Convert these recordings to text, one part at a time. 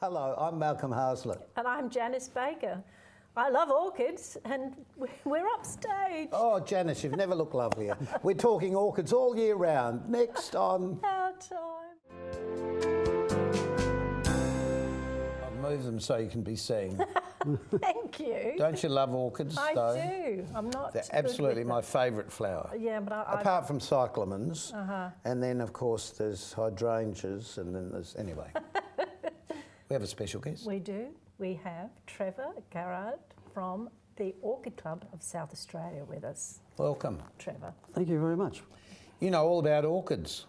Hello, I'm Malcolm Haslett. And I'm Janice Baker. I love orchids and we're upstage. Oh, Janice, you've never looked lovelier. We're talking orchids all year round. Next on... Our time. I've moved them so you can be seen. Thank you. Don't you love orchids, I though? do. I'm not... They're absolutely my favourite flower. Yeah, but Apart from cyclamens, and then, of course, there's hydrangeas, and then there's... Anyway. We have a special guest. We do. We have Trevor Garard from the Orchid Club of South Australia with us. Welcome. Trevor. Thank you very much. You know all about orchids.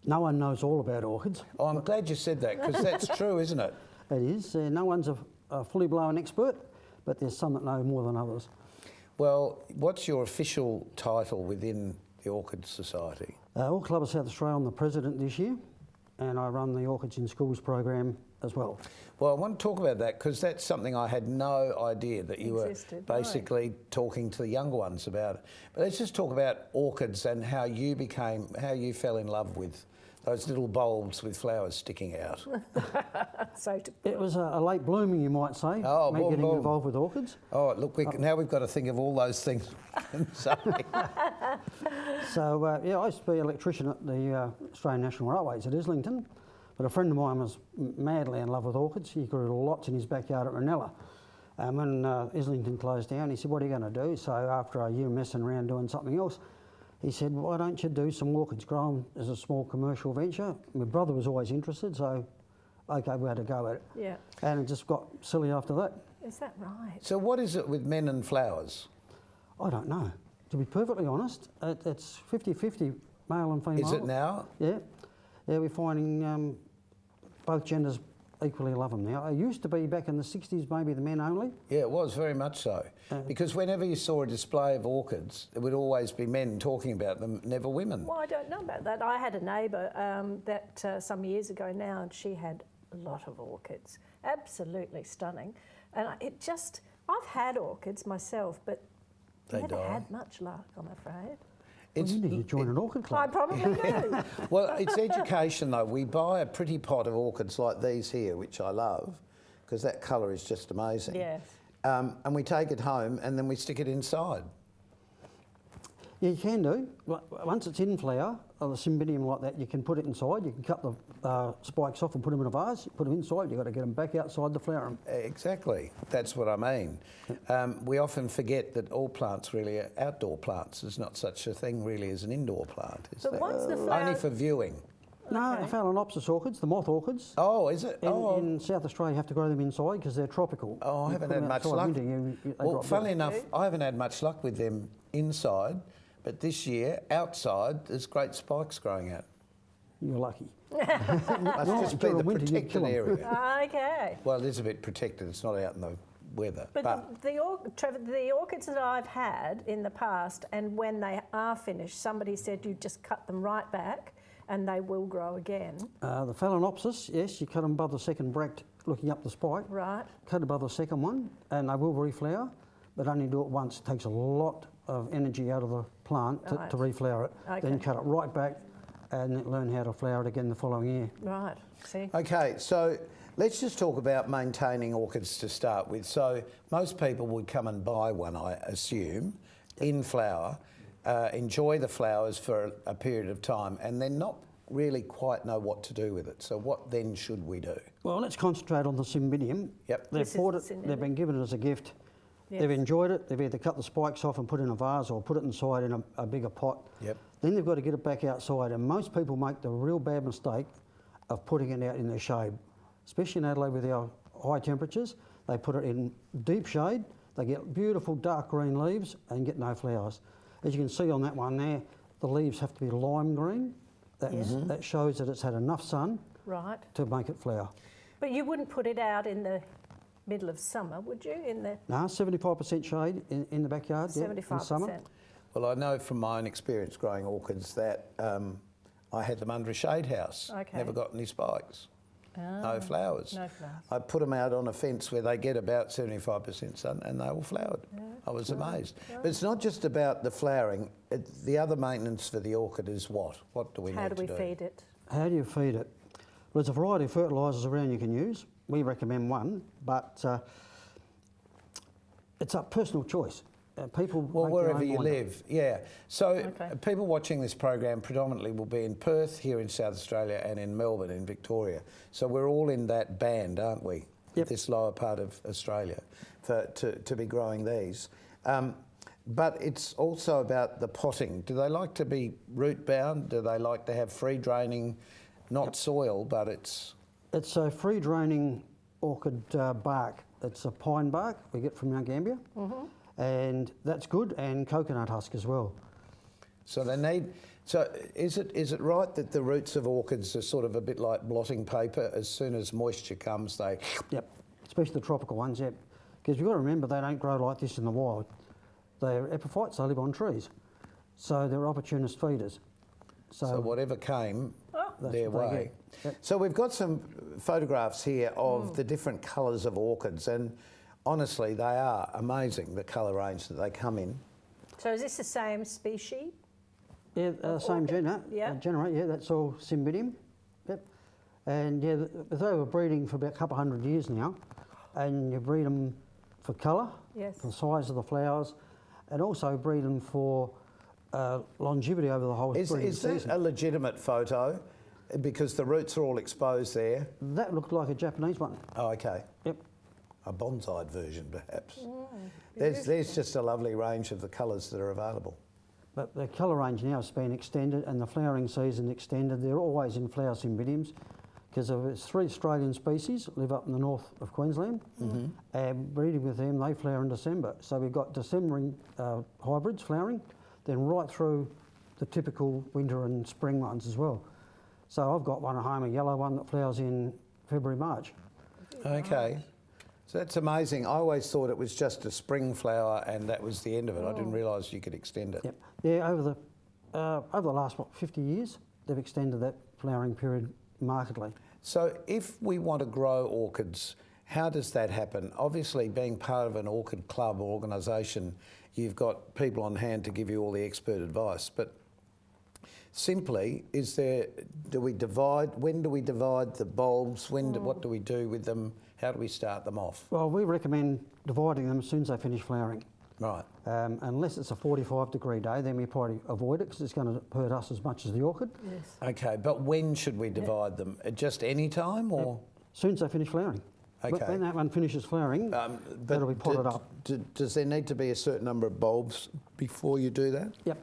No one knows all about orchids. Oh, I'm glad you said that, because that's true, isn't it? It is. No one's a fully blown expert, but there's some that know more than others. Well, what's your official title within the Orchid Society? Orchid Club of South Australia, I'm the president this year, and I run the Orchids in Schools program as well. Well, I want to talk about that because that's something I had no idea that you were basically talking to the younger ones about it. But let's just talk about orchids and how you fell in love with those little bulbs with flowers sticking out. It was a late blooming, you might say, me getting involved with orchids. Oh, look, now we've got to think of all those things. So, yeah, I used to be an electrician at the Australian National Railways at Islington. But a friend of mine was madly in love with orchids. He grew lots in his backyard at Ranella. And when Islington closed down, he said, what are you going to do? So after a year messing around doing something else, he said, why don't you do some orchids, grow them as a small commercial venture? My brother was always interested, so okay, we had to go at it. Yeah. And it just got silly after that. Is that right? So what is it with men and flowers? I don't know. To be perfectly honest, it's 50-50 male and female. Is it now? Yeah. Yeah, we're finding both genders equally love them now. It used to be back in the 60s, maybe the men only. Yeah, it was very much so. Because whenever you saw a display of orchids, it would always be men talking about them, never women. Well, I don't know about that. I had a neighbour that some years ago now, and she had a lot of orchids. Absolutely stunning. And I've had orchids myself, but never had much luck, I'm afraid. Well, you need to join an orchid club. I probably do. Well, it's education though. We buy a pretty pot of orchids like these here, which I love, because that colour is just amazing. Yes. And we take it home and then we stick it inside. Yeah, you can do. Once it's in flower, or the cymbidium like that, you can put it inside. You can cut the spikes off and put them in a vase. Put them inside. You've got to get them back outside the flower. Exactly. That's what I mean. We often forget that all plants really are outdoor plants. There's not such a thing really as an indoor plant, is there? Once the flower... Only for viewing. No, the Phalaenopsis orchids, the moth orchids. Oh, is it? In South Australia, you have to grow them inside because they're tropical. Oh, I haven't had much luck. Well, funnily enough, I haven't had much luck with them inside. But this year, outside, there's great spikes growing out. You're lucky. Must just be the protected area. Okay. Well, it is a bit protected. It's not out in the weather. But Trevor, the orchids that I've had in the past, and when they are finished, somebody said you just cut them right back and they will grow again. The Phalaenopsis, yes, you cut them above the second bract looking up the spike. Right. Cut above the second one and they will reflower, but only do it once. It takes a lot of energy out of the plant to reflower it. Okay. Then cut it right back and learn how to flower it again the following year. Right, see? Okay, so let's just talk about maintaining orchids to start with. So most people would come and buy one, I assume, in flower, enjoy the flowers for a period of time and then not really quite know what to do with it. So what then should we do? Well, let's concentrate on the cymbidium. Yep. They've bought it, they've been given it as a gift. Yes. They've enjoyed it. They've either cut the spikes off and put it in a vase or put it inside in a bigger pot. Yep. Then they've got to get it back outside. And most people make the real bad mistake of putting it out in the shade, especially in Adelaide with our high temperatures. They put it in deep shade. They get beautiful dark green leaves and get no flowers. As you can see on that one there, the leaves have to be lime green. That shows that it's had enough sun to make it flower. But you wouldn't put it out in the middle of summer, would you? No, 75% shade in the backyard. 75%. In summer. Well, I know from my own experience growing orchids that I had them under a shade house. Okay. Never got any spikes. No flowers. No flowers. I put them out on a fence where they get about 75% sun and they all flowered. Yeah. I was amazed. Yeah. But it's not just about the flowering. The other maintenance for the orchid is what? What do we need to do? How do we feed it? How do you feed it? Well, there's a variety of fertilisers around you can use. We recommend one, but it's a personal choice. People Well, make their wherever own you mind up. live, yeah. So Okay. people watching this program predominantly will be in Perth, here in South Australia, and in Melbourne, in Victoria. So we're all in that band, aren't we? Yep. This lower part of Australia, to be growing these. But it's also about the potting. Do they like to be root bound? Do they like to have free draining, not soil, but it's... It's a free draining orchid bark. It's a pine bark we get from Mount Gambier, and that's good, and coconut husk as well. So they need... So is it right that the roots of orchids are sort of a bit like blotting paper? As soon as moisture comes, they... Yep, especially the tropical ones, yep. Because you've got to remember they don't grow like this in the wild. They're epiphytes, they live on trees. So they're opportunist feeders. So whatever came That's their what they way. get. Yep. So we've got some photographs here of the different colours of orchids, and honestly, they are amazing, the colour range that they come in. So is this the same species? Yeah, same orchid? genera. Yeah. Genera, yeah, that's all Cymbidium. Yep. And yeah, they were breeding for about a couple of hundred years now, and you breed them for colour, Yes. for the size of the flowers, and also breed them for longevity over the whole breeding Is that season. a legitimate photo? Because the roots are all exposed there. That looked like a Japanese one. Oh, okay. Yep. A bonsai version, perhaps. There's just a lovely range of the colours that are available. But the colour range now has been extended and the flowering season extended. They're always in flower Cymbidiums because there's 3 Australian species that live up in the north of Queensland. And breeding with them, they flower in December. So we've got Decembering hybrids flowering, then right through the typical winter and spring ones as well. So I've got one at home, a yellow one that flowers in February, March. Okay. So that's amazing. I always thought it was just a spring flower and that was the end of it. I didn't realise you could extend it. Yep. Yeah, over the last, 50 years, they've extended that flowering period markedly. So if we want to grow orchids, how does that happen? Obviously, being part of an orchid club or organisation, you've got people on hand to give you all the expert advice. But simply, do we divide the bulbs? What do we do with them? How do we start them off? Well, we recommend dividing them as soon as they finish flowering. Right. Unless it's a 45-degree day, then we probably avoid it because it's going to hurt us as much as the orchid. Yes. Okay, but when should we divide them? At just any time or? As soon as they finish flowering. Okay. But when that one finishes flowering, that'll be potted up. Does there need to be a certain number of bulbs before you do that? Yep.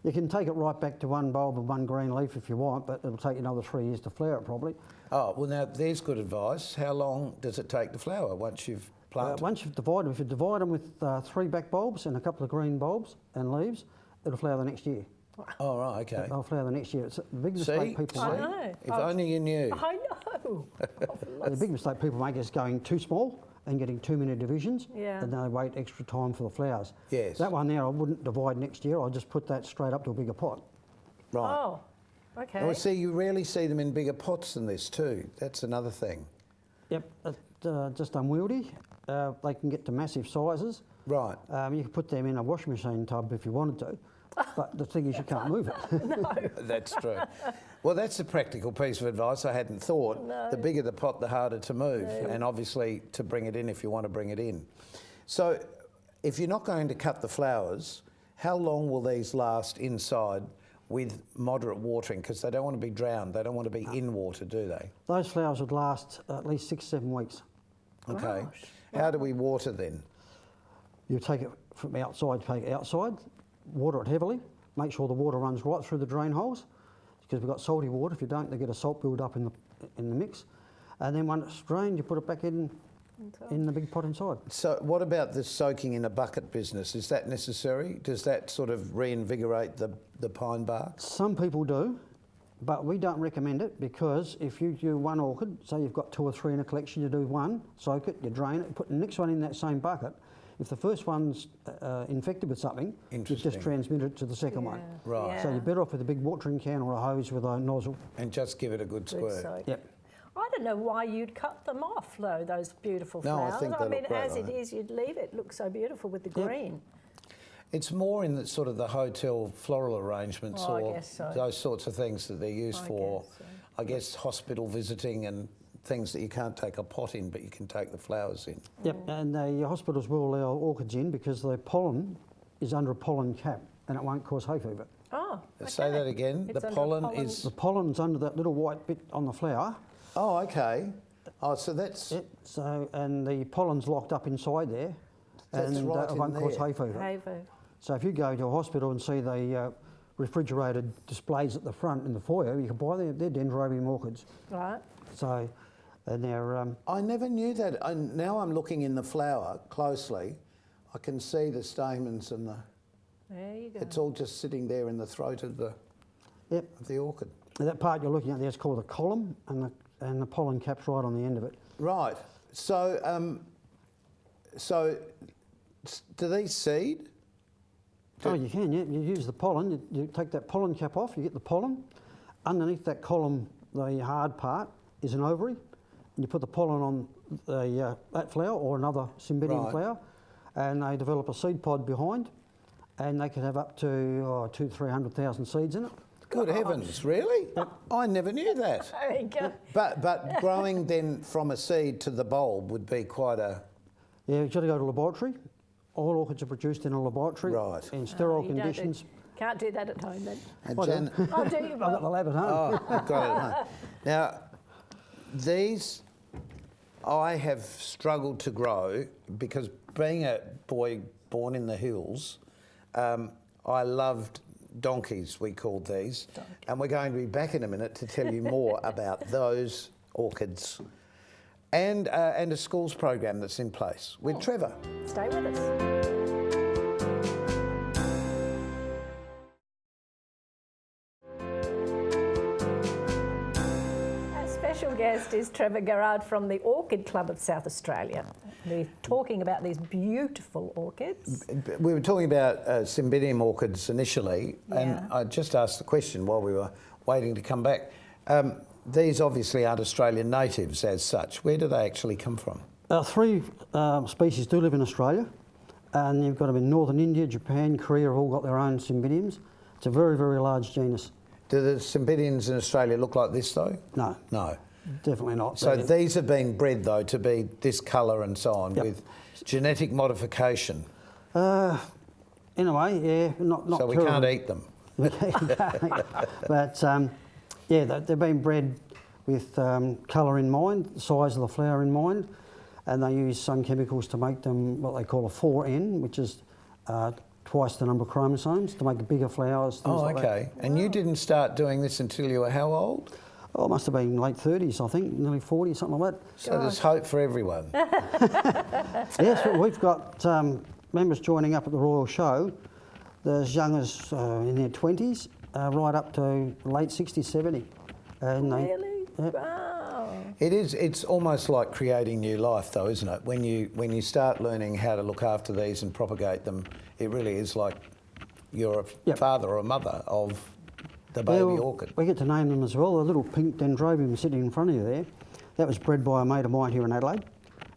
You can take it right back to one bulb and one green leaf if you want, but it'll take you another 3 years to flower it probably. Oh, well now there's good advice. How long does it take to flower once you've planted? Once you've divided them, if you divide them with 3 back bulbs and a couple of green bulbs and leaves, it'll flower the next year. Oh, right, okay. They'll flower the next year. It's a big See? mistake people I make. know. If only you knew. I know. The big mistake people make is going too small and getting too many divisions, Yeah. and then they wait extra time for the flowers. Yes. That one there, I wouldn't divide next year. I'll just put that straight up to a bigger pot. Right. Oh, okay. Well, see, you rarely see them in bigger pots than this too. That's another thing. Yep, just unwieldy. They can get to massive sizes. Right. You can put them in a washing machine tub if you wanted to, but the thing is you can't move it. That's true. Well, that's a practical piece of advice I hadn't thought. No. The bigger the pot, the harder to move, and obviously to bring it in if you want to bring it in. So if you're not going to cut the flowers, how long will these last inside with moderate watering? Because they don't want to be drowned. They don't want to be in water, do they? Those flowers would last at least 6-7 weeks. Okay. Gosh. How do we water then? You take it from outside, water it heavily, make sure the water runs right through the drain holes, because we've got salty water. If you don't, they get a salt build up in the mix. And then when it's drained, you put it back in the big pot inside. So what about the soaking in a bucket business? Is that necessary? Does that sort of reinvigorate the pine bark? Some people do, but we don't recommend it, because if you do one orchid, say you've got 2 or 3 in a collection, you do one, soak it, you drain it, put the next one in that same bucket. If the first one's infected with something, you just transmit it to the second one. Right. Yeah. So you're better off with a big watering can or a hose with a nozzle. And just give it a good Good squirt. soak. Yep. I don't know why you'd cut them off, though, those beautiful No, I flowers. think they mean, look great, as it right? is, you'd leave it. It looks so beautiful with the green. It's more in the sort of the hotel floral arrangements Oh, I or guess so. those sorts of things that they're used I for. guess so. I guess, hospital visiting and things that you can't take a pot in, but you can take the flowers in. Yep, and the hospitals will allow orchids in because the pollen is under a pollen cap and it won't cause hay fever. Oh, okay. Say that again. It's The under pollen pollen. is... The pollen's under that little white bit on the flower. Oh, okay. Oh, so that's... Yep, so, and the pollen's locked up inside there That's and right it in won't cause there. hay fever. Hay fever. So if you go to a hospital and see the refrigerated displays at the front in the foyer, you can buy them. They're dendrobium orchids. Right. So, and they're... I never knew that. Now I'm looking in the flower closely. I can see the stamens and the... There you go. It's all just sitting there in the throat of the orchid. And that part you're looking at there is called a column, and the pollen cap's right on the end of it. Right. So, do these seed? Oh, you can, yeah. You use the pollen, you take that pollen cap off, you get the pollen. Underneath that column, the hard part is an ovary, and you put the pollen on that flower or another Cymbidium Right. flower, and they develop a seed pod behind, and they can have up to 200,000-300,000 seeds in it. Good heavens, really? I never knew that. There you go. But growing then from a seed to the bulb would be quite a... Yeah, you've got to go to a laboratory. All orchids are produced in a laboratory Right. in sterile You don't conditions. can't do that at home then. And Well, Jan- Oh, do you, I've got the Bob? lab at home. Oh, I've got it at home. Now, these I have struggled to grow because being a boy born in the hills, I loved donkeys, we called these. And we're going to be back in a minute to tell you more about those orchids and a schools program that's in place with Trevor. Stay with us. Our special guest is Trevor Garard from the Orchid Club of South Australia. We're talking about these beautiful orchids. We were talking about Cymbidium orchids initially, and Yeah. I just asked the question while we were waiting to come back. These obviously aren't Australian natives as such. Where do they actually come from? Three species do live in Australia, and you've got them in northern India, Japan, Korea have all got their own Cymbidiums. It's a very, very large genus. Do the Cymbidiums in Australia look like this though? No, No. definitely not. So these have been bred though to be this colour and so on Yep. with genetic modification. In a way, yeah, not So we terribly. can't eat them. But yeah, they've been bred with colour in mind, the size of the flower in mind, and they use some chemicals to make them what they call a 4N, which is twice the number of chromosomes to make the bigger flowers. Things Oh, like that. okay. And you didn't start doing this until you were how old? Oh, it must have been late 30s, I think, nearly 40, something like that. So there's hope for everyone. Yes, we've got members joining up at the Royal Show, they're as young as in their 20s, right up to late 60s, 70. And Really? Yep. Wow. It is. It's almost like creating new life, though, isn't it? When you start learning how to look after these and propagate them, it really is like you're a Yep. father or a mother of the baby orchid. We get to name them as well. The little pink dendrobium sitting in front of you there, that was bred by a mate of mine here in Adelaide.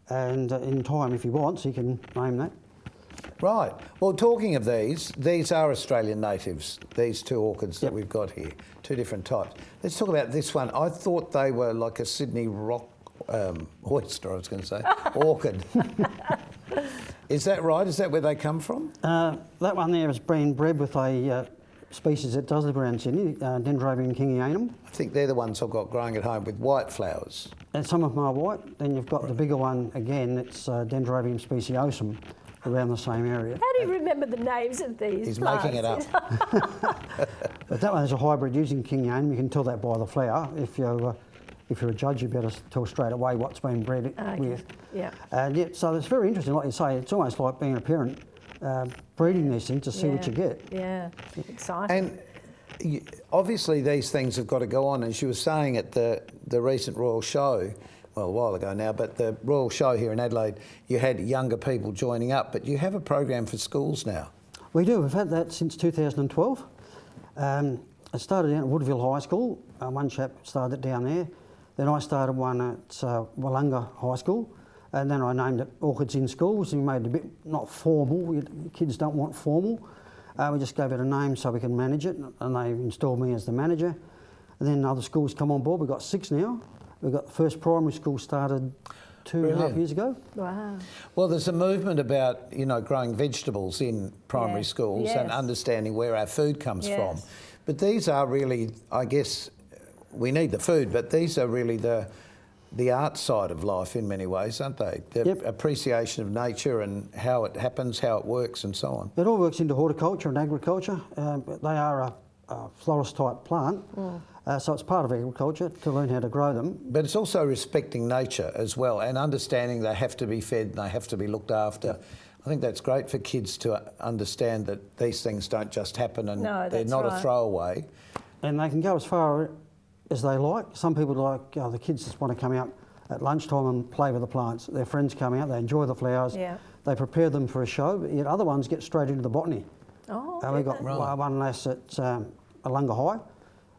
And in time, if he wants, he can name that. Right. Well, talking of these are Australian natives, these two orchids that Yep. we've got here, two different types. Let's talk about this one. I thought they were like a Sydney rock oyster, I was going to say, orchid. Is that right? Is that where they come from? That one there has been bred with a species that does live around Sydney, Dendrobium kingianum. I think they're the ones I've got growing at home with white flowers. And some of them are white. Then you've got the bigger one again, it's Dendrobium speciosum, around the same area. How do you remember the names of these He's plants? making it up. But that one is a hybrid using kingianum. You can tell that by the flower. If you're a judge, you better tell straight away what's been bred with. Yeah. And yeah, so it's very interesting, like you say, it's almost like being a parent, breeding these things to see what you get. Yeah. Exciting. And obviously these things have got to go on. As you were saying at the recent Royal Show, well, a while ago now, but the Royal Show here in Adelaide, you had younger people joining up, but you have a program for schools now. We do. We've had that since 2012. It started down at Woodville High School. One chap started it down there. Then I started one at Wollonga High School. And then I named it Orchids in Schools. And we made it a bit not formal. Kids don't want formal. We just gave it a name so we can manage it. And they installed me as the manager. And then other schools come on board. We've got 6 now. We've got the first primary school started 2.5 years ago. Wow. Well, there's a movement about, you know, growing vegetables in primary schools and understanding where our food comes from. But these are really, I guess, we need the food, but these are really the art side of life in many ways, aren't they? The appreciation of nature and how it happens, how it works and so on. It all works into horticulture and agriculture. They are a florist type plant, so it's part of agriculture to learn how to grow them. But it's also respecting nature as well and understanding they have to be fed and they have to be looked after. I think that's great for kids to understand that these things don't just happen and they're not a throwaway. And they can go as far as they like. Some people like, the kids just want to come out at lunchtime and play with the plants. Their friends come out, they enjoy the flowers, they prepare them for a show, but yet other ones get straight into the botany. We've got one lass at Alunga High.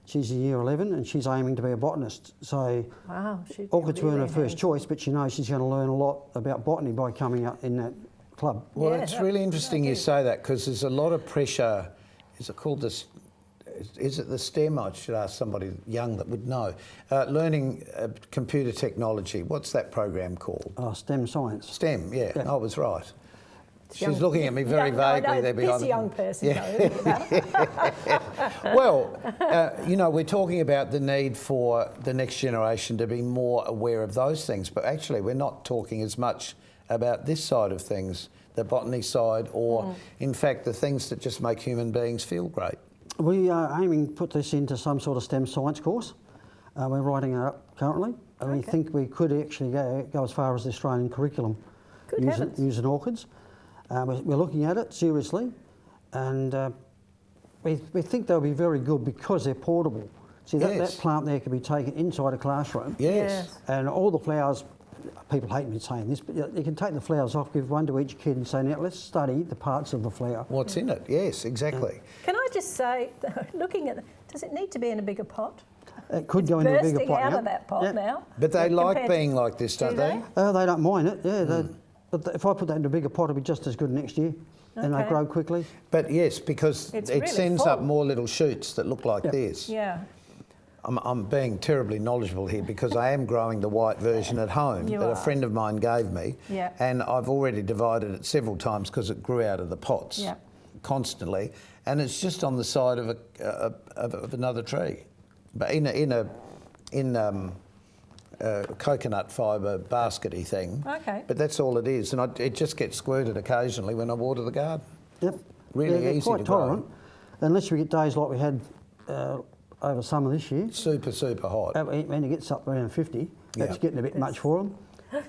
She's a year 11 and she's aiming to be a botanist. So orchids weren't her first choice, but she knows she's going to learn a lot about botany by coming up in that club. Well, it's really interesting you say that because there's a lot of pressure. Is it called this? Is it the STEM? I should ask somebody young that would know. Learning computer technology. What's that program called? STEM science. STEM, yeah. I was right. She's looking at me very vaguely there behind. This young person knows. Well, you know, we're talking about the need for the next generation to be more aware of those things, but actually we're not talking as much about this side of things, the botany side, or in fact the things that just make human beings feel great. We are aiming to put this into some sort of STEM science course. We're writing it up currently. And we think we could actually go as far as the Australian curriculum using orchids. We're looking at it seriously, and we think they'll be very good because they're portable. See, that plant there can be taken inside a classroom. And all the flowers, people hate me saying this, but you can take the flowers off, give one to each kid and say, now let's study the parts of the flower. What's in it? Yes, exactly. Can I just say, looking at does it need to be in a bigger pot? It could go into a bigger pot bursting out of that pot now. But they like being like this, don't they? They don't mind it, But if I put that into a bigger pot, it'll be just as good next year. And they grow quickly. But yes, because it really sends up more little shoots that look like this. I'm being terribly knowledgeable here because I am growing the white version at home that a friend of mine gave me. And I've already divided it several times because it grew out of the pots constantly. And it's just on the side of another tree. But in a coconut fibre baskety thing. But that's all it is. And it just gets squirted occasionally when I water the garden. Really easy quite to tolerant, grow. Unless we get days like we had over summer this year. Super hot. When it gets up around 50, that's getting a bit much for them.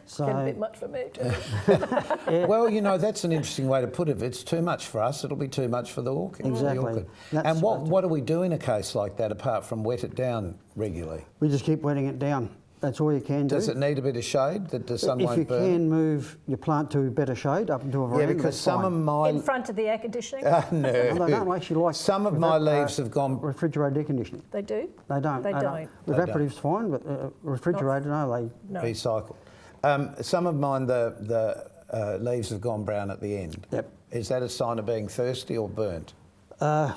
So, getting a bit much for me too. Well, you know, that's an interesting way to put it. If it's too much for us, it'll be too much for the orchid. Exactly. And what do we do in a case like that apart from wet it down regularly? We just keep wetting it down. That's all you can do. Does it need a bit of shade that the sun won't burn? If you can move your plant to better shade up into a veranda, because some of my... In front of the air conditioning? No. Well, they don't actually like... Some of my leaves have gone... Refrigerated air conditioning. They do? They don't. They don't. Evaporative's fine, but refrigerated, no. Recycled. Some of mine, the leaves have gone brown at the end. Is that a sign of being thirsty or burnt?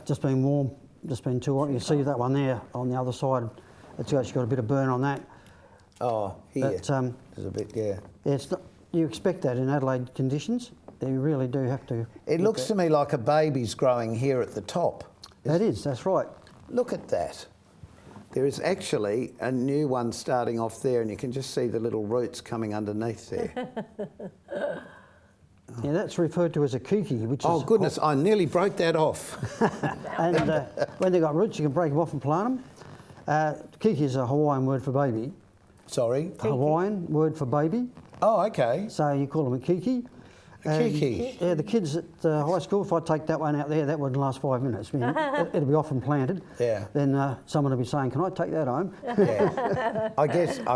Just being warm, just being too hot. You see that one there on the other side. It's actually got a bit of burn on that. Oh, here. But, there's a bit, it's not, you expect that in Adelaide conditions. You really do have to. It looks to me like a baby's growing here at the top. That's right. Look at that. There is actually a new one starting off there, and you can just see the little roots coming underneath there. Yeah, that's referred to as a kiki, which is... Oh, goodness, I nearly broke that off. And when they've got roots, you can break them off and plant them. Kiki is a Hawaiian word for baby. Sorry? A Hawaiian word for baby. Oh, okay. So you call them a kiki. Kiki? Yeah, the kids at high school, if I take that one out there, that wouldn't last 5 minutes. I mean, it'll be off and planted. Then someone will be saying, can I take that home? I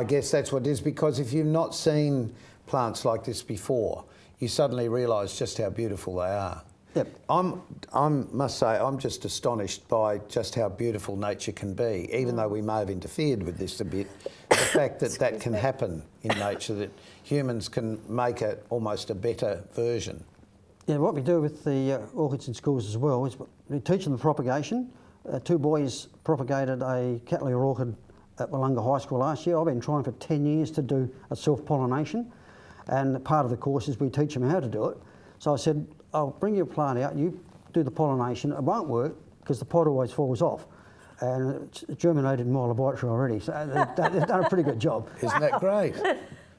guess that's what it is, because if you've not seen plants like this before, you suddenly realise just how beautiful they are. I must say, I'm just astonished by just how beautiful nature can be, even though we may have interfered with this a bit. The fact that that can happen in nature, that humans can make it almost a better version. Yeah, what we do with the orchids in schools as well is we teach them the propagation. 2 boys propagated a Cattleya orchid at Willunga High School last year. I've been trying for 10 years to do a self-pollination, and part of the course is we teach them how to do it. So I said, I'll bring your plant out, you do the pollination. It won't work because the pod always falls off. And it's germinated in my laboratory already, so they've done a pretty good job. Isn't that great?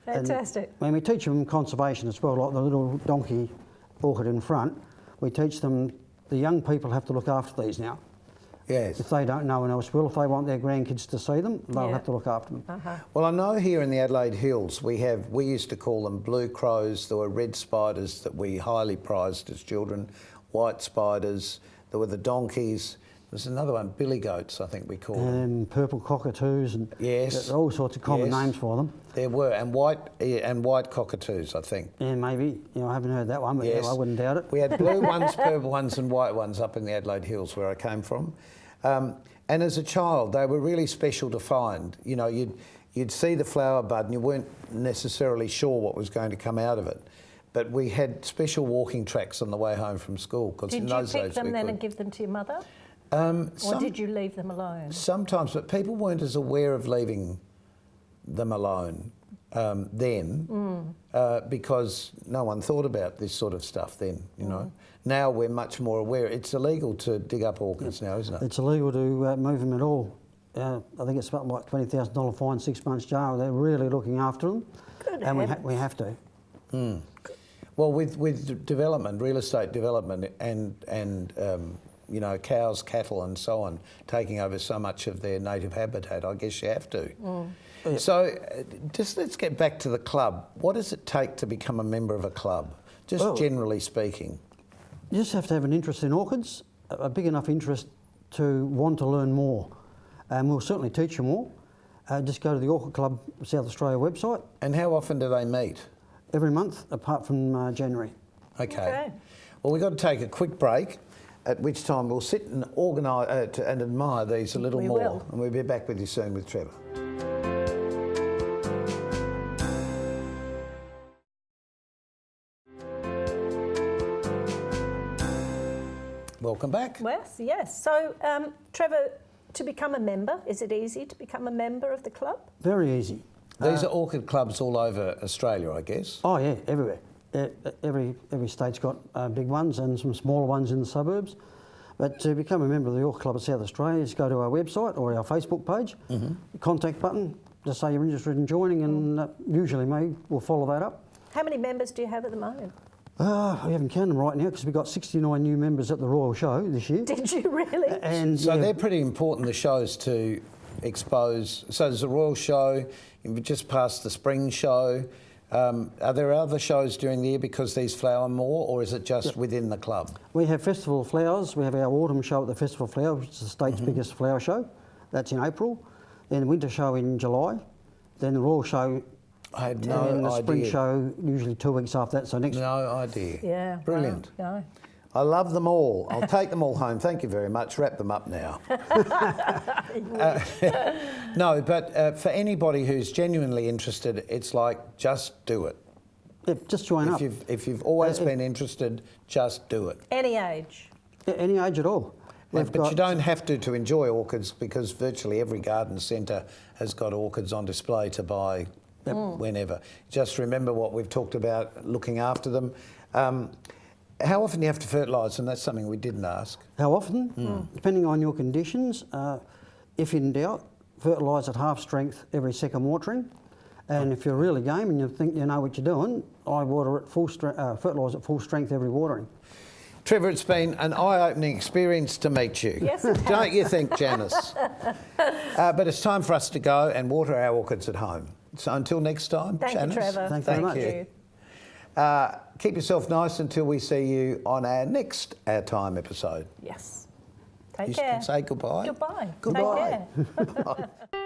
Fantastic. And we teach them conservation as well, like the little donkey orchid in front. We teach them, the young people have to look after these now. Yes. If they don't, no one else will. If they want their grandkids to see them, they'll Yeah. have to look after them. Well, I know here in the Adelaide Hills we used to call them blue crows. There were red spiders that we highly prized as children, white spiders. There were the donkeys. There's another one, billy goats, I think we call them. And purple cockatoos and Yes. all sorts of common Yes. names for them. There were, and white cockatoos, I think. Yeah, maybe. I haven't heard that one, but Yes. I wouldn't doubt it. We had blue ones, purple ones and white ones up in the Adelaide Hills where I came from. And as a child, they were really special to find. You know, you'd see the flower bud and you weren't necessarily sure what was going to come out of it. But we had special walking tracks on the way home from school. Did you pick them then and give them to your mother? Or did you leave them alone? Sometimes, but people weren't as aware of leaving them alone then because no one thought about this sort of stuff then, you know. Now we're much more aware. It's illegal to dig up orchids now, isn't it? It's illegal to move them at all. I think it's about like $20,000 fine, 6 months jail. They're really looking after them. Good and heavens. we have to. Well, with development, real estate development and you know, cows, cattle and so on taking over so much of their native habitat, I guess you have to. Yeah. So just let's get back to the club. What does it take to become a member of a club, just Well, generally speaking? You just have to have an interest in orchids, a big enough interest to want to learn more. And we'll certainly teach you more. Just go to the Orchid Club South Australia website. And how often do they meet? Every month, apart from January. Okay. Well, we've got to take a quick break, at which time we'll sit and organise and admire these a little We more. will. And we'll be back with you soon with Trevor. Welcome back. Well, yes. So, Trevor, to become a member, is it easy to become a member of the club? Very easy. These are orchid clubs all over Australia, I guess. Oh yeah, everywhere. Every state's got big ones and some smaller ones in the suburbs. But to become a member of the Orchid Club of South Australia, just go to our website or our Facebook page, contact button, just say you're interested in joining, and usually me will follow that up. How many members do you have at the moment? We haven't counted them right now because we've got 69 new members at the Royal Show this year. Did you really? And So yeah, they're pretty important, the shows, to expose. So there's a Royal Show, you've just passed the Spring Show. Are there other shows during the year because these flower more, or is it just within the club? we have Festival of Flowers. We have our autumn show at the Festival of Flowers, which is the state's biggest flower show. That's in April. Then the winter show in July. Then the Royal Show. I had And no the spring idea. show usually 2 weeks after that. So next. No idea. Yeah. Brilliant. No. I love them all. I'll take them all home. Thank you very much. Wrap them up now. No, but for anybody who's genuinely interested, it's like, just do it. Yeah, just join up. If you've always been interested, just do it. Any age? Any age at all. We've But got- you don't have to enjoy orchids because virtually every garden centre has got orchids on display to buy whenever. Just remember what we've talked about, looking after them. How often do you have to fertilise them? That's something we didn't ask. How often? Depending on your conditions. If in doubt, fertilise at half strength every second watering. And if you're really game and you think you know what you're doing, I water at full fertilise at full strength every watering. Trevor, it's been an eye-opening experience to meet you. Yes, it has. Don't you think, Janice? But it's time for us to go and water our orchids at home. So until next time, Thank Janice. you, Trevor. Thank you very much. you. Keep yourself nice until we see you on our next Our Time episode. Yes. Take You care. can say goodbye. Goodbye. Goodbye. Take care. Bye.